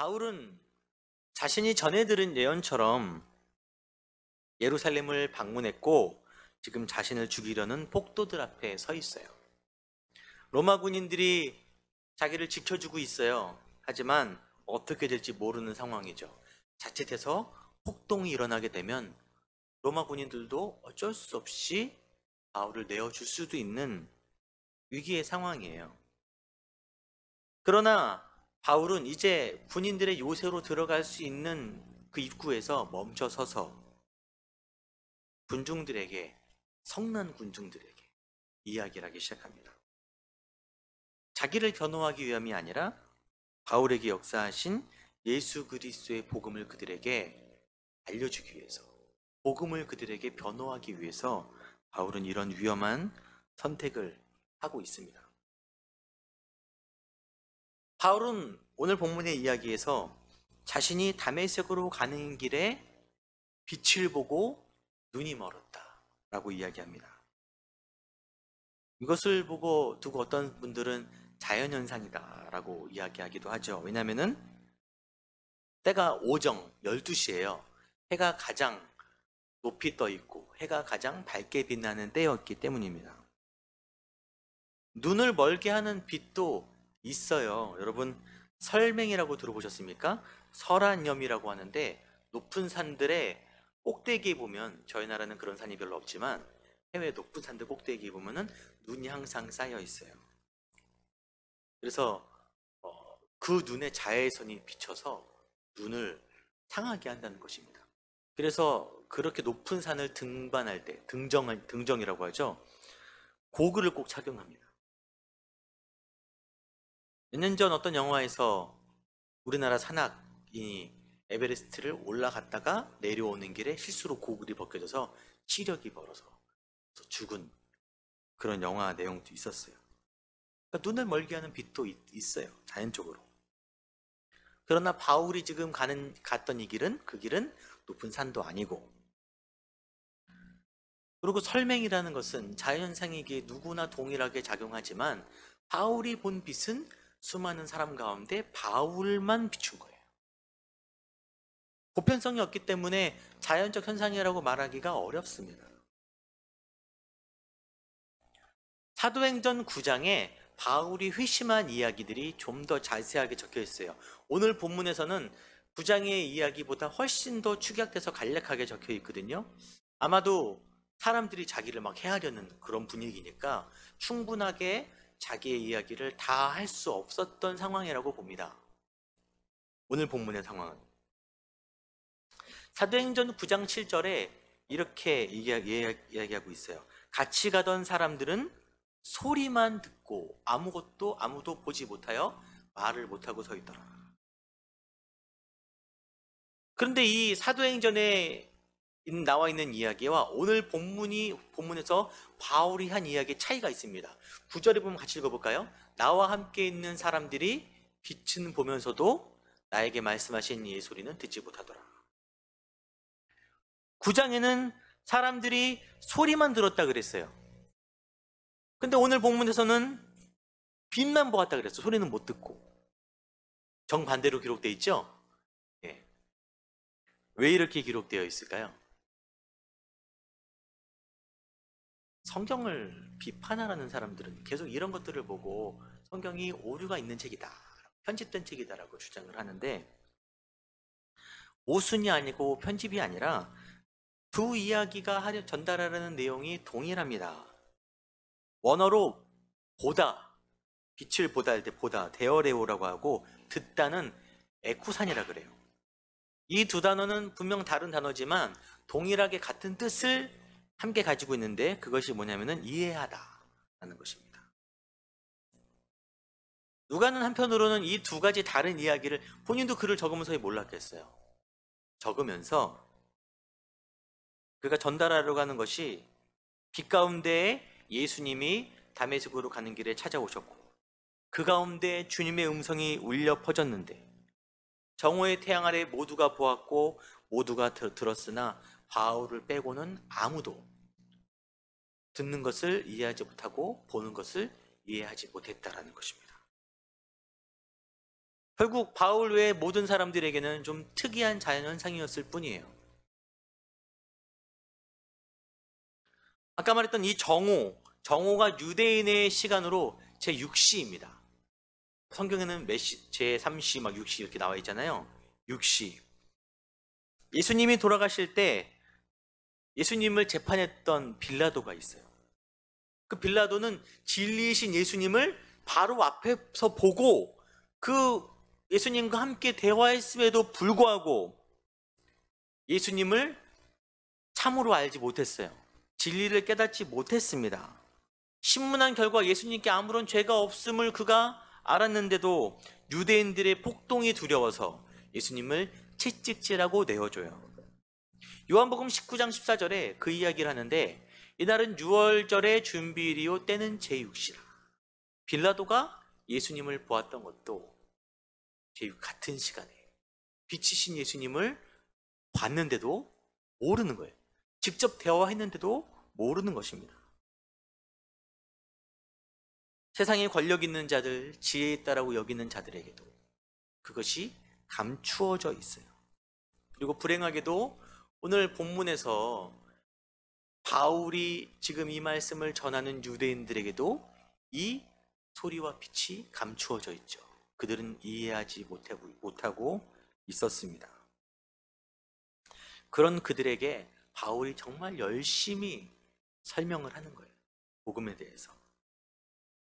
바울은 자신이 전해 들은 예언처럼 예루살렘을 방문했고 지금 자신을 죽이려는 폭도들 앞에 서 있어요. 로마 군인들이 자기를 지켜주고 있어요. 하지만 어떻게 될지 모르는 상황이죠. 자칫해서 폭동이 일어나게 되면 로마 군인들도 어쩔 수 없이 바울을 내어줄 수도 있는 위기의 상황이에요. 그러나 바울은 이제 군인들의 요새로 들어갈 수 있는 그 입구에서 멈춰 서서 군중들에게, 성난 군중들에게 이야기를 하기 시작합니다. 자기를 변호하기 위함이 아니라 바울에게 역사하신 예수 그리스도의 복음을 그들에게 알려주기 위해서, 복음을 그들에게 변호하기 위해서 바울은 이런 위험한 선택을 하고 있습니다. 바울은 오늘 본문의 이야기에서 자신이 다메섹으로 가는 길에 빛을 보고 눈이 멀었다 라고 이야기합니다. 이것을 두고 어떤 분들은 자연현상이다 라고 이야기하기도 하죠. 왜냐하면 때가 오정 12시예요. 해가 가장 높이 떠 있고 해가 가장 밝게 빛나는 때였기 때문입니다. 눈을 멀게 하는 빛도 있어요. 여러분, 설맹이라고 들어보셨습니까? 설안염이라고 하는데 높은 산들의 꼭대기에 보면, 저희 나라는 그런 산이 별로 없지만 해외 높은 산들 꼭대기에 보면은 눈이 항상 쌓여 있어요. 그래서 그 눈에 자외선이 비쳐서 눈을 상하게 한다는 것입니다. 그래서 그렇게 높은 산을 등반할 때, 등정이라고 하죠. 고글을 꼭 착용합니다. 몇 년 전 어떤 영화에서 우리나라 산악인이 에베레스트를 올라갔다가 내려오는 길에 실수로 고글이 벗겨져서 시력이 벌어서 죽은 그런 영화 내용도 있었어요. 그러니까 눈을 멀게 하는 빛도 있어요, 자연적으로. 그러나 바울이 지금 갔던 이 길은, 그 길은 높은 산도 아니고, 그리고 설맹이라는 것은 자연현상에게 누구나 동일하게 작용하지만 바울이 본 빛은 수많은 사람 가운데 바울만 비춘 거예요. 보편성이 없기 때문에 자연적 현상이라고 말하기가 어렵습니다. 사도행전 9장에 바울이 회심한 이야기들이 좀 더 자세하게 적혀 있어요. 오늘 본문에서는 9장의 이야기보다 훨씬 더 축약돼서 간략하게 적혀 있거든요. 아마도 사람들이 자기를 막 해하려는 그런 분위기니까 충분하게 자기의 이야기를 다 할 수 없었던 상황이라고 봅니다. 오늘 본문의 상황은 사도행전 9장 7절에 이렇게 이야기하고 있어요. 같이 가던 사람들은 소리만 듣고 아무도 보지 못하여 말을 못하고 서 있더라. 그런데 이 사도행전에 나와 있는 이야기와 오늘 본문에서 바울이 한 이야기의 차이가 있습니다. 9절에 보면 같이 읽어볼까요? 나와 함께 있는 사람들이 빛은 보면서도 나에게 말씀하신 이의 소리는 듣지 못하더라. 9장에는 사람들이 소리만 들었다 그랬어요. 근데 오늘 본문에서는 빛만 보았다 그랬어요. 소리는 못 듣고. 정반대로 기록되어 있죠? 예. 왜 이렇게 기록되어 있을까요? 성경을 비판하라는 사람들은 계속 이런 것들을 보고 성경이 오류가 있는 책이다, 편집된 책이다라고 주장을 하는데, 오순이 아니고 편집이 아니라 두 이야기가 전달하려는 내용이 동일합니다. 원어로 보다, 빛을 보다 할 때 보다, 데어레오라고 하고, 듣다는 에쿠산이라 그래요. 이 두 단어는 분명 다른 단어지만 동일하게 같은 뜻을 함께 가지고 있는데, 그것이 뭐냐면은 이해하다라는 것입니다. 누가는 한편으로는 이 두 가지 다른 이야기를 본인도 글을 적으면서 몰랐겠어요. 적으면서 그가 전달하려고 하는 것이 빛 가운데 예수님이 다메섹으로 가는 길에 찾아오셨고, 그 가운데 주님의 음성이 울려 퍼졌는데 정오의 태양 아래 모두가 보았고 모두가 들었으나 바울을 빼고는 아무도 듣는 것을 이해하지 못하고 보는 것을 이해하지 못했다라는 것입니다. 결국 바울 외의 모든 사람들에게는 좀 특이한 자연현상이었을 뿐이에요. 아까 말했던 이 정오가 유대인의 시간으로 제6시입니다. 성경에는 몇 시, 제3시, 막 6시 이렇게 나와 있잖아요. 6시. 예수님이 돌아가실 때 예수님을 재판했던 빌라도가 있어요. 그 빌라도는 진리이신 예수님을 바로 앞에서 보고 그 예수님과 함께 대화했음에도 불구하고 예수님을 참으로 알지 못했어요. 진리를 깨닫지 못했습니다. 신문한 결과 예수님께 아무런 죄가 없음을 그가 알았는데도 유대인들의 폭동이 두려워서 예수님을 채찍질하고 내어줘요. 요한복음 19장 14절에 그 이야기를 하는데, 이날은 6월절의 준비일이요 때는 제6시라. 빌라도가 예수님을 보았던 것도 제6 같은 시간에 빛이신 예수님을 봤는데도 모르는 거예요. 직접 대화했는데도 모르는 것입니다. 세상에 권력 있는 자들, 지혜 있다라고 여기는 자들에게도 그것이 감추어져 있어요. 그리고 불행하게도 오늘 본문에서 바울이 지금 이 말씀을 전하는 유대인들에게도 이 소리와 빛이 감추어져 있죠. 그들은 이해하지 못하고 있었습니다. 그런 그들에게 바울이 정말 열심히 설명을 하는 거예요. 복음에 대해서.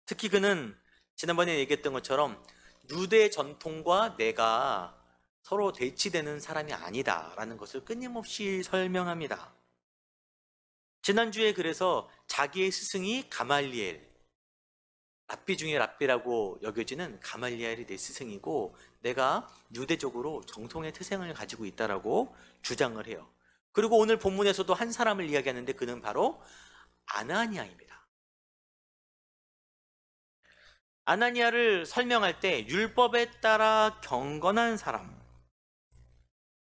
특히 그는 지난번에 얘기했던 것처럼 유대 전통과 내가 서로 대치되는 사람이 아니다라는 것을 끊임없이 설명합니다. 지난주에 그래서 자기의 스승이 가말리엘, 랍비 중에 랍비라고 여겨지는 가말리엘이 내 스승이고 내가 유대적으로 정통의 태생을 가지고 있다라고 주장을 해요. 그리고 오늘 본문에서도 한 사람을 이야기하는데 그는 바로 아나니아입니다. 아나니아를 설명할 때 율법에 따라 경건한 사람,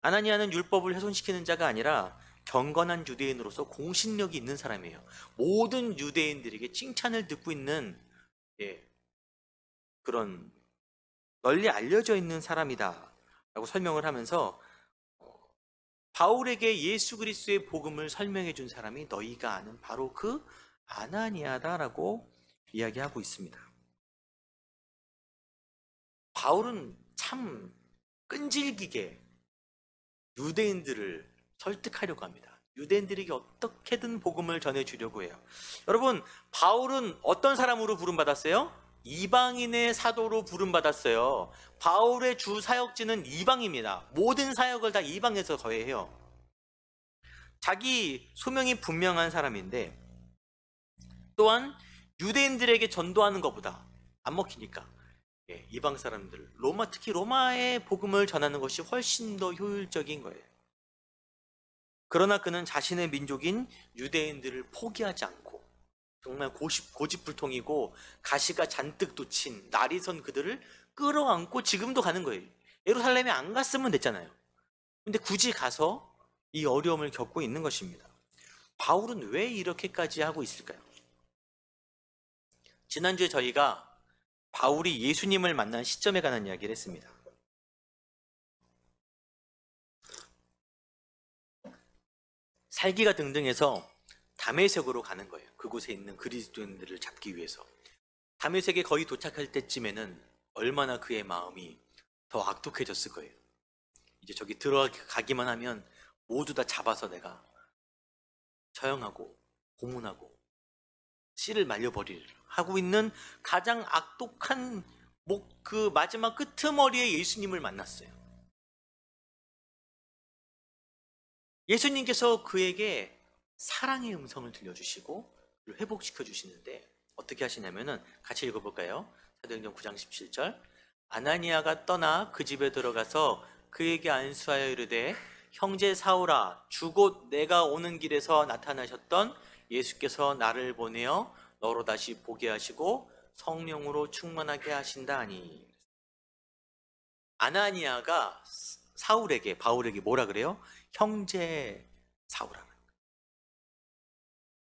아나니아는 율법을 훼손시키는 자가 아니라 경건한 유대인으로서 공신력이 있는 사람이에요. 모든 유대인들에게 칭찬을 듣고 있는 그런 널리 알려져 있는 사람이다 라고 설명을 하면서 바울에게 예수 그리스도의 복음을 설명해 준 사람이 너희가 아는 바로 그 아나니아다라고 이야기하고 있습니다. 바울은 참 끈질기게 유대인들을 설득하려고 합니다. 유대인들에게 어떻게든 복음을 전해주려고 해요. 여러분, 바울은 어떤 사람으로 부름받았어요? 이방인의 사도로 부름받았어요. 바울의 주 사역지는 이방입니다. 모든 사역을 다 이방에서 거해요. 자기 소명이 분명한 사람인데 또한 유대인들에게 전도하는 것보다 안 먹히니까 이방 사람들, 특히 로마의 복음을 전하는 것이 훨씬 더 효율적인 거예요. 그러나 그는 자신의 민족인 유대인들을 포기하지 않고 정말 고집불통이고 가시가 잔뜩 돋친 날이 선 그들을 끌어안고 지금도 가는 거예요. 예루살렘에 안 갔으면 됐잖아요. 근데 굳이 가서 이 어려움을 겪고 있는 것입니다. 바울은 왜 이렇게까지 하고 있을까요? 지난주에 저희가 바울이 예수님을 만난 시점에 관한 이야기를 했습니다. 살기가 등등해서 다메섹으로 가는 거예요. 그곳에 있는 그리스도인들을 잡기 위해서. 다메섹에 거의 도착할 때쯤에는 얼마나 그의 마음이 더 악독해졌을 거예요. 이제 저기 들어가기만 하면 모두 다 잡아서 내가 처형하고 고문하고 씨를 말려버리려 하고 있는 가장 악독한 그 마지막 끄트머리에 예수님을 만났어요. 예수님께서 그에게 사랑의 음성을 들려주시고 회복시켜 주시는데 어떻게 하시냐면은 같이 읽어볼까요? 사도행전 9장 17절. 아나니아가 떠나 그 집에 들어가서 그에게 안수하여 이르되 형제 사울아 주곧 내가 오는 길에서 나타나셨던 예수께서 나를 보내어 너로 다시 보게 하시고 성령으로 충만하게 하신다 하니. 아나니아가 바울에게 뭐라 그래요? 형제 사울아.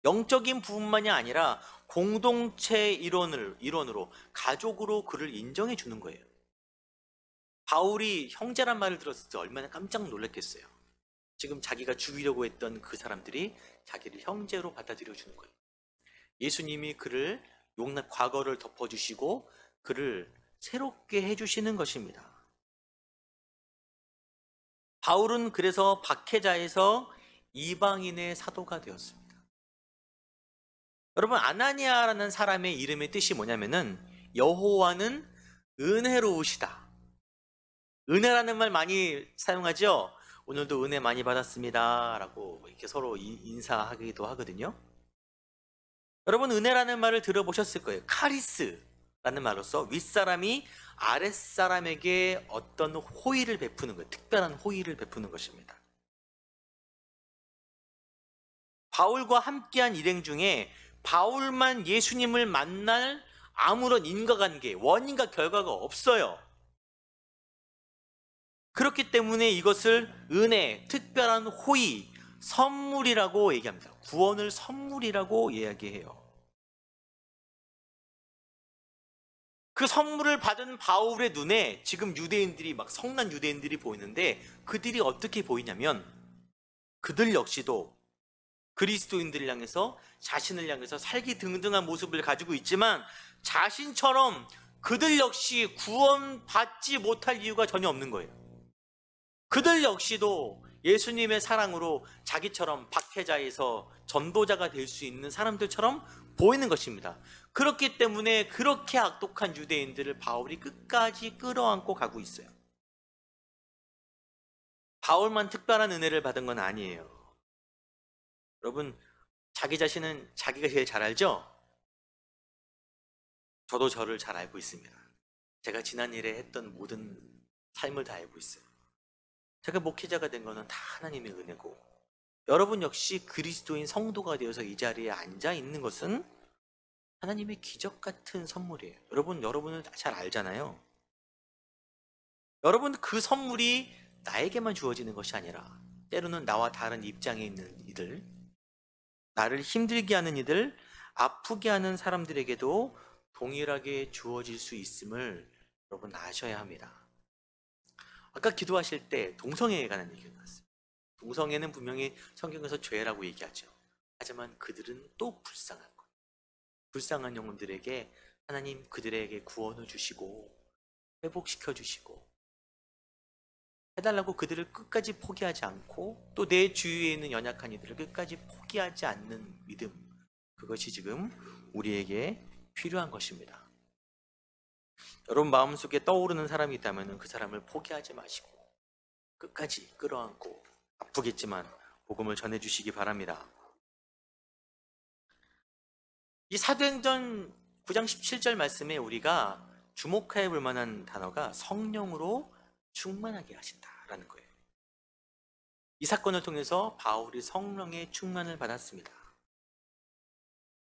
영적인 부분만이 아니라 공동체 일원으로 가족으로 그를 인정해 주는 거예요. 바울이 형제란 말을 들었을 때 얼마나 깜짝 놀랐겠어요. 지금 자기가 죽이려고 했던 그 사람들이 자기를 형제로 받아들여 주는 거예요. 예수님이 그를 과거를 덮어주시고 그를 새롭게 해주시는 것입니다. 바울은 그래서 박해자에서 이방인의 사도가 되었습니다. 여러분, 아나니아라는 사람의 이름의 뜻이 뭐냐면은 여호와는 은혜로우시다. 은혜라는 말 많이 사용하죠. 오늘도 은혜 많이 받았습니다 라고 이렇게 서로 인사하기도 하거든요. 여러분, 은혜라는 말을 들어보셨을 거예요. 카리스라는 말로서 윗사람이 아랫사람에게 어떤 호의를 베푸는 것, 특별한 호의를 베푸는 것입니다. 바울과 함께한 일행 중에 바울만 예수님을 만날 아무런 인과관계, 원인과 결과가 없어요. 그렇기 때문에 이것을 은혜, 특별한 호의, 선물이라고 얘기합니다. 구원을 선물이라고 이야기해요. 그 선물을 받은 바울의 눈에 지금 유대인들이 막 성난 유대인들이 보이는데 그들이 어떻게 보이냐면 그들 역시도 그리스도인들을 향해서 자신을 향해서 살기등등한 모습을 가지고 있지만 자신처럼 그들 역시 구원받지 못할 이유가 전혀 없는 거예요. 그들 역시도 예수님의 사랑으로 자기처럼 박해자에서 전도자가 될 수 있는 사람들처럼 보이는 것입니다. 그렇기 때문에 그렇게 악독한 유대인들을 바울이 끝까지 끌어안고 가고 있어요. 바울만 특별한 은혜를 받은 건 아니에요. 여러분, 자기 자신은 자기가 제일 잘 알죠? 저도 저를 잘 알고 있습니다. 제가 지난 일에 했던 모든 삶을 다 알고 있어요. 제가 목회자가 된 거는 다 하나님의 은혜고, 여러분 역시 그리스도인 성도가 되어서 이 자리에 앉아 있는 것은 하나님의 기적 같은 선물이에요. 여러분은 잘 알잖아요. 여러분, 그 선물이 나에게만 주어지는 것이 아니라 때로는 나와 다른 입장에 있는 이들, 나를 힘들게 하는 이들, 아프게 하는 사람들에게도 동일하게 주어질 수 있음을 여러분 아셔야 합니다. 아까 기도하실 때 동성애에 관한 얘기가 나왔어요. 동성애는 분명히 성경에서 죄라고 얘기하죠. 하지만 그들은 또 불쌍한 거예요. 불쌍한 영혼들에게 하나님 그들에게 구원을 주시고 회복시켜 주시고 해달라고 그들을 끝까지 포기하지 않고 또 내 주위에 있는 연약한 이들을 끝까지 포기하지 않는 믿음, 그것이 지금 우리에게 필요한 것입니다. 여러분 마음속에 떠오르는 사람이 있다면 그 사람을 포기하지 마시고 끝까지 끌어안고 아프겠지만 복음을 전해주시기 바랍니다. 이 사도행전 9장 17절 말씀에 우리가 주목해 볼 만한 단어가 성령으로 충만하게 하신다라는 거예요. 이 사건을 통해서 바울이 성령의 충만을 받았습니다.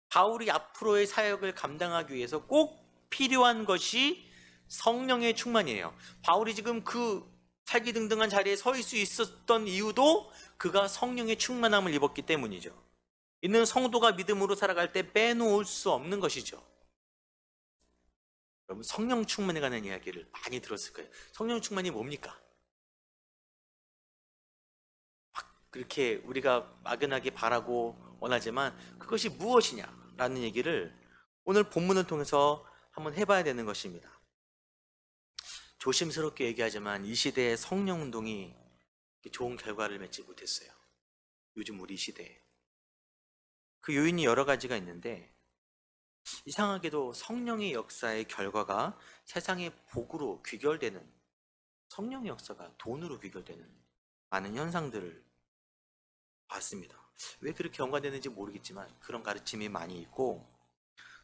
바울이 앞으로의 사역을 감당하기 위해서 꼭 필요한 것이 성령의 충만이에요. 바울이 지금 그 살기등등한 자리에 서 있을 수 있었던 이유도 그가 성령의 충만함을 입었기 때문이죠. 있는 성도가 믿음으로 살아갈 때 빼놓을 수 없는 것이죠. 여러분, 성령 충만에 관한 이야기를 많이 들었을 거예요. 성령 충만이 뭡니까? 그렇게 우리가 막연하게 바라고 원하지만 그것이 무엇이냐라는 얘기를 오늘 본문을 통해서 한번 해봐야 되는 것입니다. 조심스럽게 얘기하지만 이 시대의 성령 운동이 좋은 결과를 맺지 못했어요. 요즘 우리 시대에. 그 요인이 여러 가지가 있는데 이상하게도 성령의 역사의 결과가 세상의 복으로 귀결되는, 성령의 역사가 돈으로 귀결되는 많은 현상들을 봤습니다. 왜 그렇게 연관되는지 모르겠지만 그런 가르침이 많이 있고,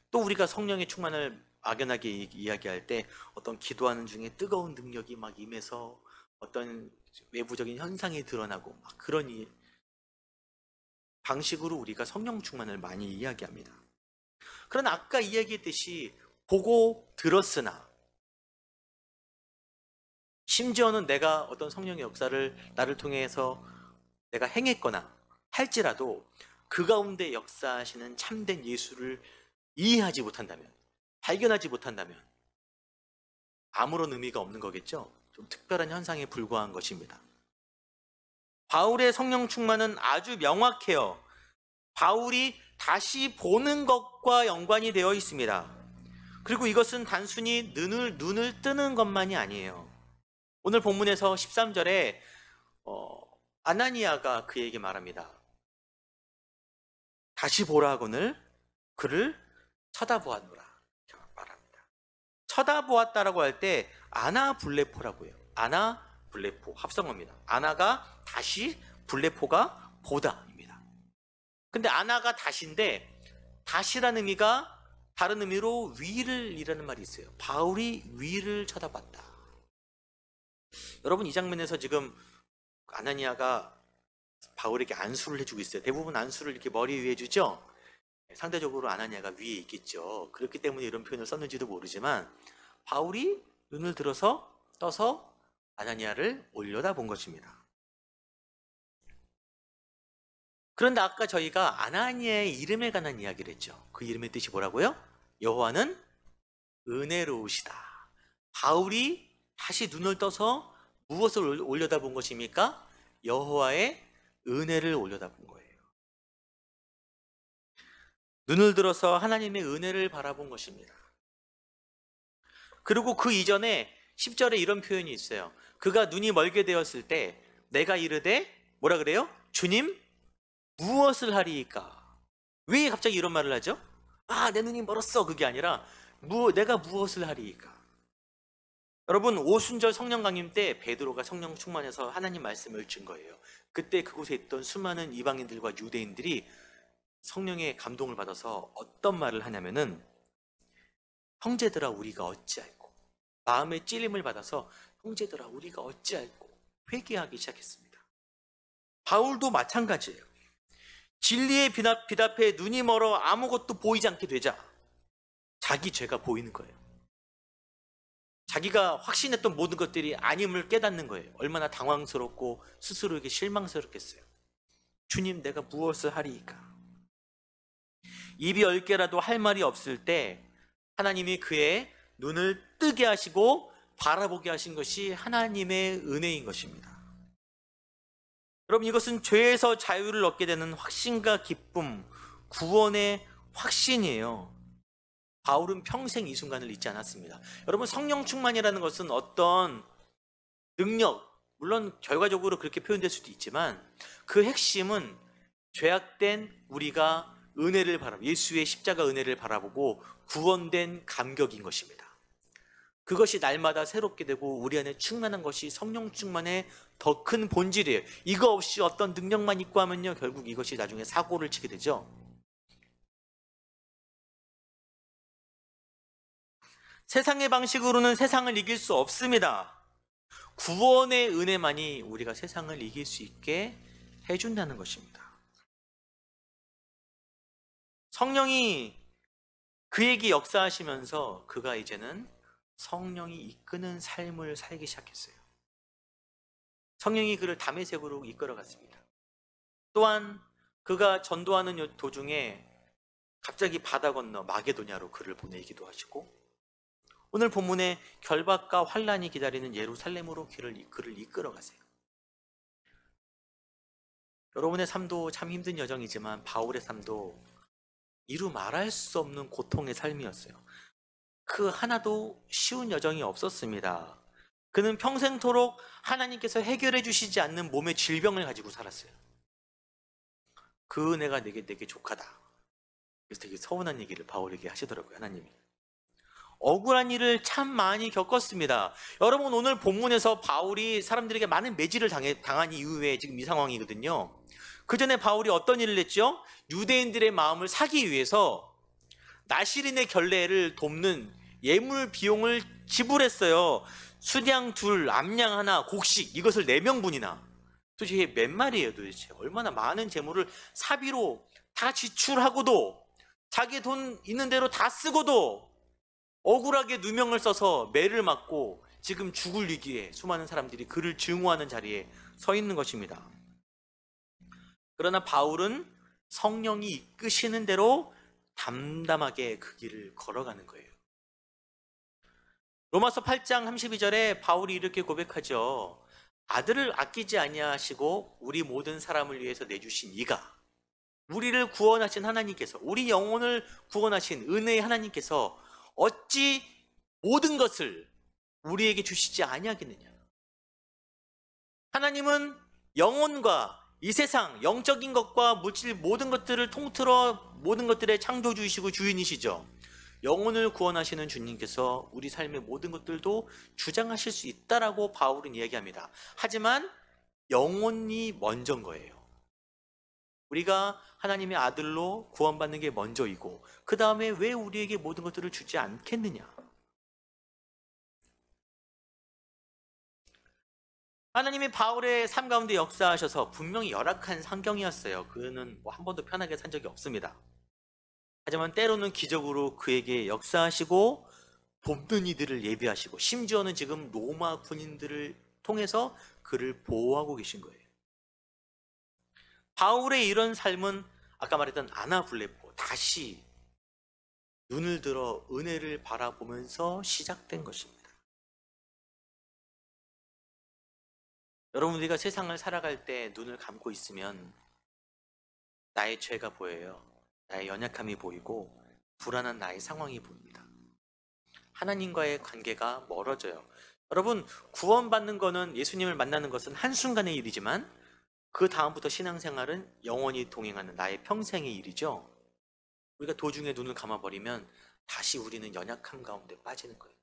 또 우리가 성령의 충만을 막연하게 이야기할 때 어떤 기도하는 중에 뜨거운 능력이 막 임해서 어떤 외부적인 현상이 드러나고 막 그런 방식으로 우리가 성령 충만을 많이 이야기합니다. 그러나 아까 이야기했듯이 보고 들었으나, 심지어는 내가 어떤 성령의 역사를 나를 통해서 내가 행했거나 할지라도 그 가운데 역사하시는 참된 예수를 이해하지 못한다면, 발견하지 못한다면 아무런 의미가 없는 거겠죠. 좀 특별한 현상에 불과한 것입니다. 바울의 성령 충만은 아주 명확해요. 바울이 다시 보는 것과 연관이 되어 있습니다. 그리고 이것은 단순히 눈을 뜨는 것만이 아니에요. 오늘 본문에서 13절에 아나니아가 그에게 말합니다. 다시 보라거늘 그를 쳐다보았노라 말합니다. 쳐다보았다라고 할 때 아나블레포라고 해요. 아나블레포 합성어입니다. 아나가 다시, 블레포가 보다입니다. 근데 아나가 다시인데 다시라는 의미가 다른 의미로 위를 이라는 말이 있어요. 바울이 위를 쳐다봤다. 여러분, 이 장면에서 지금 아나니아가 바울에게 안수를 해주고 있어요. 대부분 안수를 이렇게 머리 위에 주죠. 상대적으로 아나니아가 위에 있겠죠. 그렇기 때문에 이런 표현을 썼는지도 모르지만 바울이 눈을 떠서 아나니아를 올려다본 것입니다. 그런데 아까 저희가 아나니아의 이름에 관한 이야기를 했죠. 그 이름의 뜻이 뭐라고요? 여호와는 은혜로우시다. 바울이 다시 눈을 떠서 무엇을 올려다본 것입니까? 여호와의 은혜를 올려다본 거예요. 눈을 들어서 하나님의 은혜를 바라본 것입니다. 그리고 그 이전에 10절에 이런 표현이 있어요. 그가 눈이 멀게 되었을 때 내가 이르되 뭐라 그래요? 주님 무엇을 하리이까? 왜 갑자기 이런 말을 하죠? 내 눈이 멀었어. 그게 아니라 내가 무엇을 하리이까? 여러분, 오순절 성령 강림 때 베드로가 성령 충만해서 하나님 말씀을 준 거예요. 그때 그곳에 있던 수많은 이방인들과 유대인들이 성령의 감동을 받아서 어떤 말을 하냐면은 형제들아 우리가 어찌할꼬, 마음의 찔림을 받아서 형제들아 우리가 어찌할꼬 회개하기 시작했습니다. 바울도 마찬가지예요. 진리의 빛 앞에 눈이 멀어 아무것도 보이지 않게 되자 자기 죄가 보이는 거예요. 자기가 확신했던 모든 것들이 아님을 깨닫는 거예요. 얼마나 당황스럽고 스스로에게 실망스럽겠어요. 주님 내가 무엇을 하리이까? 입이 10개라도 할 말이 없을 때 하나님이 그의 눈을 뜨게 하시고 바라보게 하신 것이 하나님의 은혜인 것입니다. 여러분, 이것은 죄에서 자유를 얻게 되는 확신과 기쁨, 구원의 확신이에요. 바울은 평생 이 순간을 잊지 않았습니다. 여러분, 성령 충만이라는 것은 어떤 능력, 물론 결과적으로 그렇게 표현될 수도 있지만 그 핵심은 죄악된 우리가 은혜를 예수의 십자가 은혜를 바라보고 구원된 감격인 것입니다. 그것이 날마다 새롭게 되고 우리 안에 충만한 것이 성령 충만의 더 큰 본질이에요. 이거 없이 어떤 능력만 있고 하면요, 결국 이것이 나중에 사고를 치게 되죠. 세상의 방식으로는 세상을 이길 수 없습니다. 구원의 은혜만이 우리가 세상을 이길 수 있게 해준다는 것입니다. 성령이 그에게 역사하시면서 그가 이제는 성령이 이끄는 삶을 살기 시작했어요. 성령이 그를 다메섹으로 이끌어갔습니다. 또한 그가 전도하는 도중에 갑자기 바다 건너 마게도냐로 그를 보내기도 하시고, 오늘 본문에 결박과 환란이 기다리는 예루살렘으로 그를 이끌어가세요. 여러분의 삶도 참 힘든 여정이지만 바울의 삶도 이루 말할 수 없는 고통의 삶이었어요. 그 하나도 쉬운 여정이 없었습니다. 그는 평생토록 하나님께서 해결해 주시지 않는 몸의 질병을 가지고 살았어요. 그 은혜가 내게 족하다. 그래서 되게 서운한 얘기를 바울에게 하시더라고요, 하나님이. 억울한 일을 참 많이 겪었습니다. 여러분, 오늘 본문에서 바울이 사람들에게 많은 매질을 당한 이후에 지금 이 상황이거든요. 그 전에 바울이 어떤 일을 했죠? 유대인들의 마음을 사기 위해서 나시린의 결례를 돕는 예물 비용을 지불했어요. 수양 2, 암양 1, 곡식, 이것을 4명분이나. 도대체 몇 마리예요 도대체? 얼마나 많은 재물을 사비로 다 지출하고도 자기 돈 있는 대로 다 쓰고도 억울하게 누명을 써서 매를 맞고 지금 죽을 위기에 수많은 사람들이 그를 증오하는 자리에 서 있는 것입니다. 그러나 바울은 성령이 이끄시는 대로 담담하게 그 길을 걸어가는 거예요. 로마서 8장 32절에 바울이 이렇게 고백하죠. 아들을 아끼지 아니하시고 우리 모든 사람을 위해서 내주신 이가, 우리를 구원하신 하나님께서, 우리 영혼을 구원하신 은혜의 하나님께서 어찌 모든 것을 우리에게 주시지 아니하겠느냐. 하나님은 영혼과 이 세상 영적인 것과 물질 모든 것들을 통틀어 모든 것들의 창조주이시고 주인이시죠. 영혼을 구원하시는 주님께서 우리 삶의 모든 것들도 주장하실 수 있다라고 바울은 이야기합니다. 하지만 영혼이 먼저인 거예요. 우리가 하나님의 아들로 구원받는 게 먼저이고 그 다음에 왜 우리에게 모든 것들을 주지 않겠느냐. 하나님이 바울의 삶 가운데 역사하셔서 분명히 열악한 환경이었어요. 그는 한 번도 편하게 산 적이 없습니다. 하지만 때로는 기적으로 그에게 역사하시고 돕는 이들을 예비하시고 심지어는 지금 로마 군인들을 통해서 그를 보호하고 계신 거예요. 바울의 이런 삶은 아까 말했던 아나블레포, 다시 눈을 들어 은혜를 바라보면서 시작된 것입니다. 여러분, 우리가 세상을 살아갈 때 눈을 감고 있으면 나의 죄가 보여요. 나의 연약함이 보이고 불안한 나의 상황이 보입니다. 하나님과의 관계가 멀어져요. 여러분, 구원받는 거는, 예수님을 만나는 것은 한순간의 일이지만 그 다음부터 신앙생활은 영원히 동행하는 나의 평생의 일이죠. 우리가 도중에 눈을 감아버리면 다시 우리는 연약함 가운데 빠지는 거예요.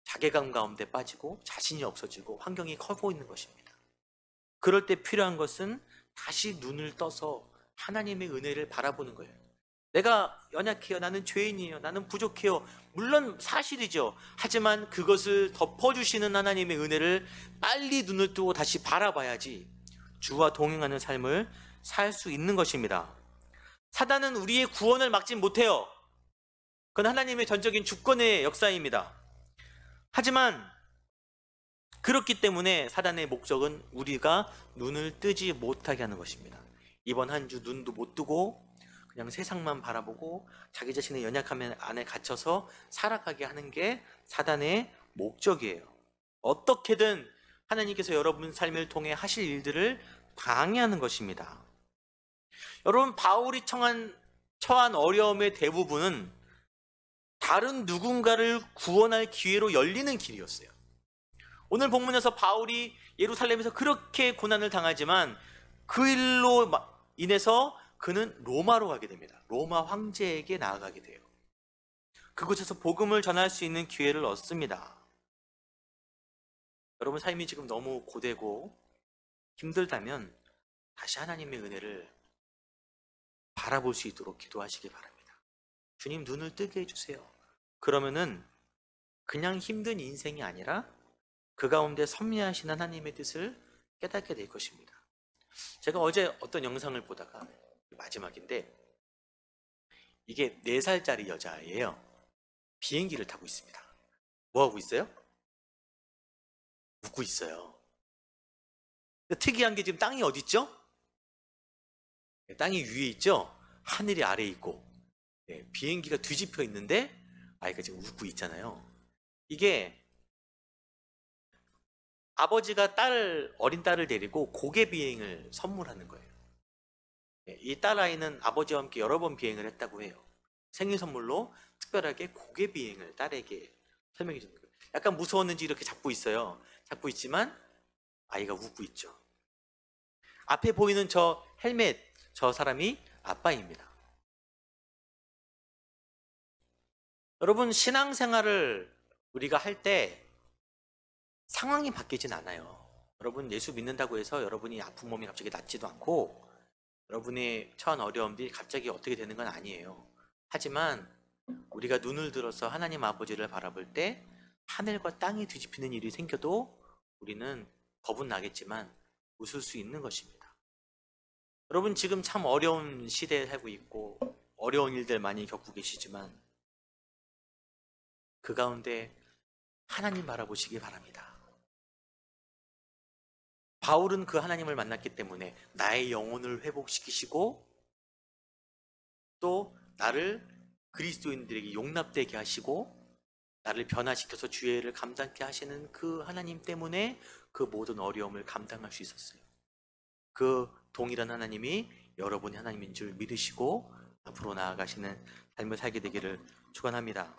자괴감 가운데 빠지고 자신이 없어지고 환경이 커 보이는 것입니다. 그럴 때 필요한 것은 다시 눈을 떠서 하나님의 은혜를 바라보는 거예요. 내가 연약해요. 나는 죄인이에요. 나는 부족해요. 물론 사실이죠. 하지만 그것을 덮어주시는 하나님의 은혜를 빨리 눈을 뜨고 다시 바라봐야지 주와 동행하는 삶을 살 수 있는 것입니다. 사단은 우리의 구원을 막지 못해요. 그건 하나님의 전적인 주권의 역사입니다. 하지만 그렇기 때문에 사단의 목적은 우리가 눈을 뜨지 못하게 하는 것입니다. 이번 한 주 눈도 못 뜨고 그냥 세상만 바라보고 자기 자신의 연약함 안에 갇혀서 살아가게 하는 게 사단의 목적이에요. 어떻게든 하나님께서 여러분 삶을 통해 하실 일들을 방해하는 것입니다. 여러분, 바울이 처한 어려움의 대부분은 다른 누군가를 구원할 기회로 열리는 길이었어요. 오늘 본문에서 바울이 예루살렘에서 그렇게 고난을 당하지만 그 일로 인해서 그는 로마로 가게 됩니다. 로마 황제에게 나아가게 돼요. 그곳에서 복음을 전할 수 있는 기회를 얻습니다. 여러분 삶이 지금 너무 고되고 힘들다면 다시 하나님의 은혜를 바라볼 수 있도록 기도하시기 바랍니다. 주님, 눈을 뜨게 해주세요. 그러면은 그냥 힘든 인생이 아니라 그 가운데 섭리하신 하나님의 뜻을 깨닫게 될 것입니다. 제가 어제 어떤 영상을 보다가, 마지막인데, 이게 4살짜리 여자아이예요. 비행기를 타고 있습니다. 뭐 하고 있어요? 웃고 있어요. 특이한 게 지금 땅이 어디 있죠? 땅이 위에 있죠? 하늘이 아래에 있고, 비행기가 뒤집혀 있는데 아이가 지금 웃고 있잖아요. 이게 아버지가 어린 딸을 데리고 고개 비행을 선물하는 거예요. 이 딸아이는 아버지와 함께 여러 번 비행을 했다고 해요. 생일 선물로 특별하게 고개 비행을 딸에게 설명해 주는 거예요. 약간 무서웠는지 이렇게 잡고 있어요. 잡고 있지만 아이가 웃고 있죠. 앞에 보이는 저 헬멧, 저 사람이 아빠입니다. 여러분, 신앙생활을 우리가 할 때 상황이 바뀌진 않아요. 여러분, 예수 믿는다고 해서 여러분이 아픈 몸이 갑자기 낫지도 않고 여러분의 처한 어려움들이 갑자기 어떻게 되는 건 아니에요. 하지만 우리가 눈을 들어서 하나님 아버지를 바라볼 때 하늘과 땅이 뒤집히는 일이 생겨도 우리는 겁은 나겠지만 웃을 수 있는 것입니다. 여러분, 지금 참 어려운 시대에 살고 있고 어려운 일들 많이 겪고 계시지만 그 가운데 하나님 바라보시기 바랍니다. 바울은 그 하나님을 만났기 때문에 나의 영혼을 회복시키시고 또 나를 그리스도인들에게 용납되게 하시고 나를 변화시켜서 주의 일을 감당케 하시는 그 하나님 때문에 그 모든 어려움을 감당할 수 있었어요. 그 동일한 하나님이 여러분의 하나님인 줄 믿으시고 앞으로 나아가시는 삶을 살게 되기를 축원합니다.